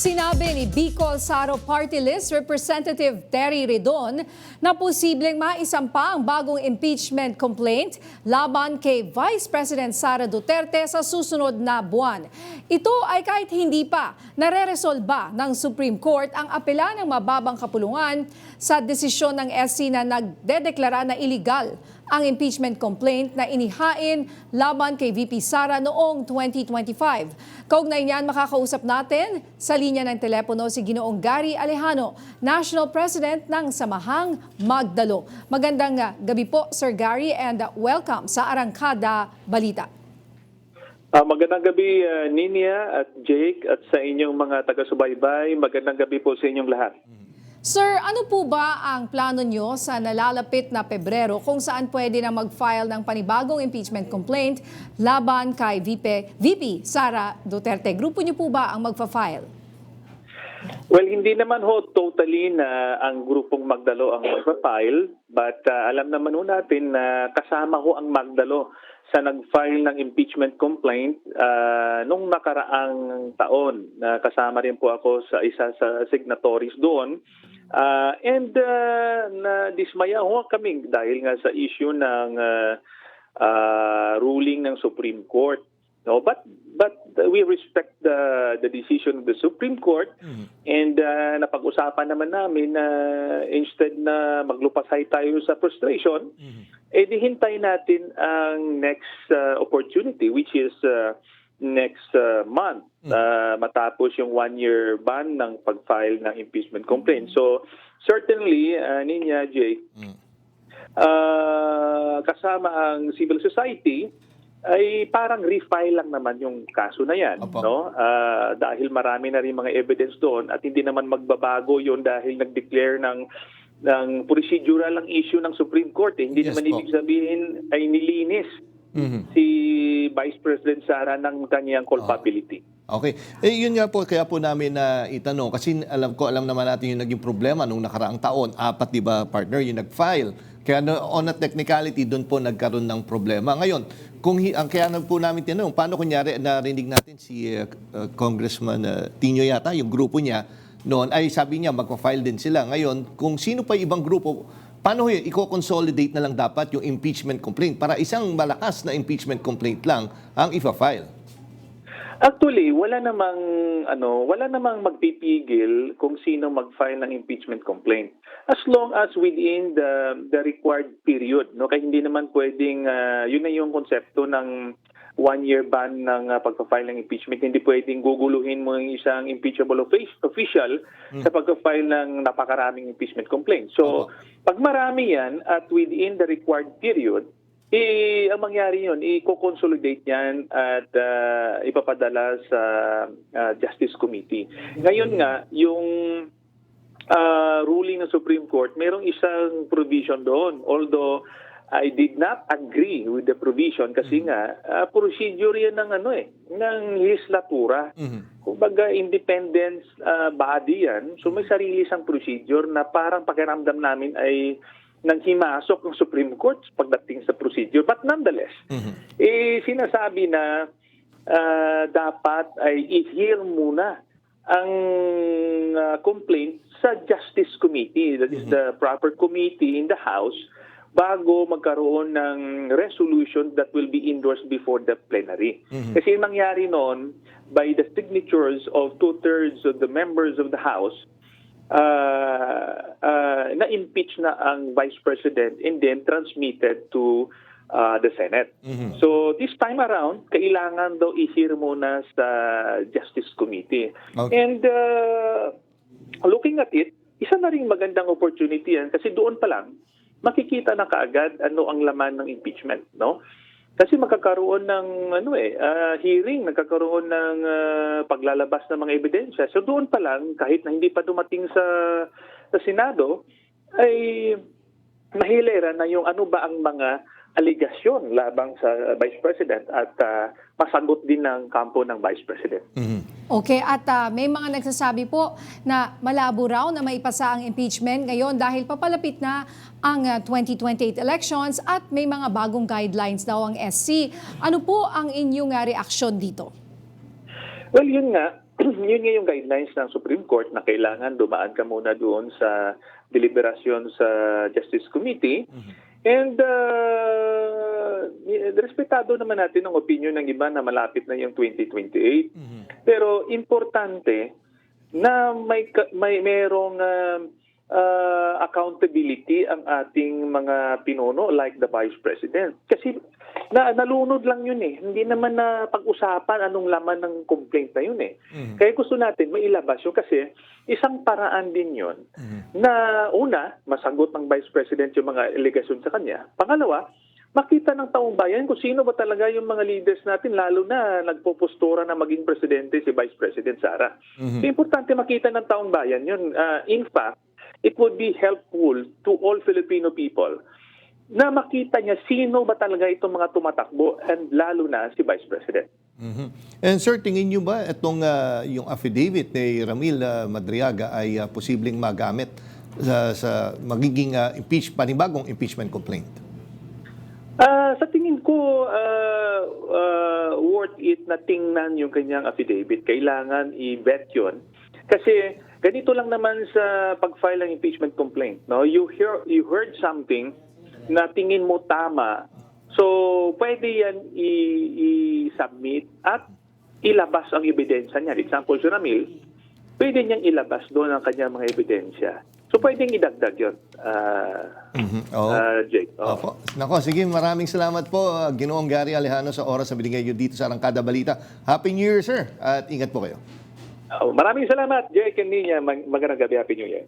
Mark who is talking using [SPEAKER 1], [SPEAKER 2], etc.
[SPEAKER 1] Sinabi ni Bicol Saro Party List Representative Terry Redon na posibleng maisampa ang bagong impeachment complaint laban kay Vice President Sara Duterte sa susunod na buwan. Ito ay kahit hindi pa nareresolba ng Supreme Court ang apela ng mababang kapulungan sa desisyon ng SC na nagdedeklara na illegal ang impeachment complaint na inihain laban kay VP Sara noong 2025. Kaugnay niyan, makakausap natin sa linya ng telepono si Ginoong Gary Alejano, National President ng Samahang Magdalo. Magandang gabi po, Sir Gary, and welcome sa Arangkada Balita.
[SPEAKER 2] Magandang gabi, Ninia at Jake, at sa inyong mga taga-subaybay. Magandang gabi po sa inyong lahat.
[SPEAKER 1] Sir, ano po ba ang plano nyo sa nalalapit na Pebrero kung saan pwede na mag-file ng panibagong impeachment complaint laban kay VP Sara Duterte? Grupo nyo po ba ang magpa-file?
[SPEAKER 2] Well, hindi naman ho totally na ang grupong Magdalo ang magpa-file, but alam naman ho natin na kasama ho ang Magdalo sa nag-file ng impeachment complaint nung nakaraang taon. Kasama rin po ako sa isa sa signatories doon. Na-dismaya ho kami dahil nga sa issue ng ruling ng Supreme Court. No, but we respect the decision of the Supreme Court, and napag-usapan naman namin na instead na maglupasay tayo sa frustration, di hintay natin ang next opportunity, which is next month, matapos yung 1-year ban ng pag-file ng impeachment complaint. So certainly, Ninya, Jake, kasama ang civil society, ay parang refile lang naman yung kaso na yan. No? Dahil marami na rin mga evidence doon at hindi naman magbabago yon dahil nag-declare ng procedural ang issue ng Supreme Court. Hindi naman ibig sabihin ay nilinis si Vice President Sara ng kanyang culpability.
[SPEAKER 3] Okay. Yun nga po, kaya po namin na itanong, kasi alam naman natin yung naging problema nung nakaraang taon. 4, di ba, partner, yung nag-file. Kaya on a technicality, doon po nagkaroon ng problema. Ngayon, kaya po namin tinanong, paano kunyari narinig natin si Congressman Tino yata, yung grupo niya, noon, ay sabi niya, magpa-file din sila. Ngayon, kung sino pa ibang grupo, paano yun, i-consolidate na lang dapat yung impeachment complaint para isang malakas na impeachment complaint lang ang ipa-file?
[SPEAKER 2] Actually, wala namang magpipigil kung sino mag-file ng impeachment complaint. As long as within the required period, no? Kaya hindi naman pwedeng yun na yung konsepto ng 1-year ban ng pagpa-file ng impeachment. Hindi pwedeng guguluhin mo yung isang impeachable official sa pagpa-file ng napakaraming impeachment complaint. So, pag marami yan at within the required period, ang mangyari yun, i-consolidate yan at ipapadala sa Justice Committee. Ngayon nga, yung ruling ng Supreme Court, mayroong isang provision doon. Although I did not agree with the provision kasi nga procedure yan ng legislatura. Kumbaga independent body yan. So may sarili isang procedure na parang pakiramdam namin ay nang himasok ng Supreme Court pagdating sa procedure. But nonetheless, sinasabi na dapat ay i-hear muna ang complaint sa Justice Committee. That is the proper committee in the House bago magkaroon ng resolution that will be endorsed before the plenary. Kasi yung nangyari noon, by the signatures of 2/3 of the members of the House, na-impeach na ang Vice President and then transmitted to the Senate. So this time around, kailangan daw i-hear muna sa Justice Committee. Okay. And looking at it, isa na ring magandang opportunity yan kasi doon pa lang makikita na kaagad ano ang laman ng impeachment, no? Kasi magkakaroon ng hearing, nagkakaroon ng paglalabas ng mga ebidensya. So doon pa lang, kahit na hindi pa dumating sa Senado, ay mahilera na yung ano ba ang mga aligasyon labang sa Vice President at masagot din ng kampo ng Vice President.
[SPEAKER 1] Okay, at may mga nagsasabi po na malabo raw na maipasa ang impeachment ngayon dahil papalapit na ang 2028 elections at may mga bagong guidelines daw ang SC. Ano po ang inyong reaksyon dito?
[SPEAKER 2] Well, yun nga, yun nga yung guidelines ng Supreme Court na kailangan dumaan ka muna doon sa deliberasyon sa Justice Committee. And respetado naman natin ang opinion ng iba na malapit na yung 2028. Pero importante na merong accountability ang ating mga pinuno like the Vice President. Kasi nalunod lang yun eh. Hindi naman na pag-usapan anong laman ng complaint na yun eh. Kaya gusto natin mailabas yun kasi isang paraan din yun na una, masagot ng Vice President yung mga allegation sa kanya. Pangalawa, makita ng taong bayan kung sino ba talaga yung mga leaders natin, lalo na nagpopostura na maging presidente si Vice President Sara. Importante makita ng taong bayan yun. In fact, it would be helpful to all Filipino people na makita niya sino ba talaga itong mga tumatakbo and lalo na si Vice President.
[SPEAKER 3] And sir, tingin niyo ba itong yung affidavit ni Ramil Madriaga ay posibleng magamit sa magiging panibagong impeachment complaint?
[SPEAKER 2] Sa tingin ko, worth it na tingnan yung kanyang affidavit. Kailangan i-vet yun. Kasi ganito lang naman sa pag-file ng impeachment complaint. No? You heard something na tingin mo tama. So, pwede yan i-submit at ilabas ang ebidensya niya. Example, si Ramil, pwede niyang ilabas doon ang kanyang mga ebidensya. So, pwedeng idagdag yun, Jake.
[SPEAKER 3] Opo. Nako, sige, maraming salamat po, Ginoong Gary Alejano, sa oras na binigay niyo dito sa Arangkada Balita. Happy New Year, sir, at ingat po kayo.
[SPEAKER 2] Maraming salamat, Jake and Nina. Magandang gabi. Happy New Year.